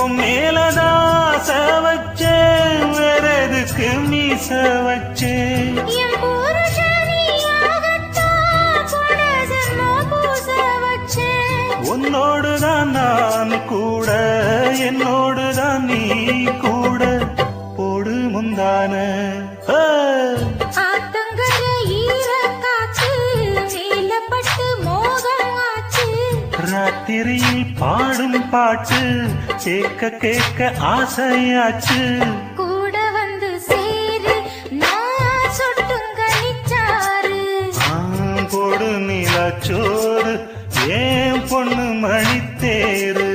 உன் மேலதான் வச்சேன், வேற எதுக்கு மீச வச்சேன். என் புருஷனியாகத்தான் போன ஜென்மம் பூச வச்சேன். உன்னோடுதான் நான் கூட, என்னோடுதான் நீ கூட, போடு முந்தான ஆத்தங்கர ஈரக்காற்று மேலப்பட்டு மோகம் ஆச்சு. ராத்திரியில் பாடும் பாட்டு கேட்க கேட்க ஆசையாச்சு. கூட வந்து சேரு நான் சொட்டும் கனிச்சாரு. போடு நிலாச்சோறு ஏன் பொண்ணு மணித்தேரு.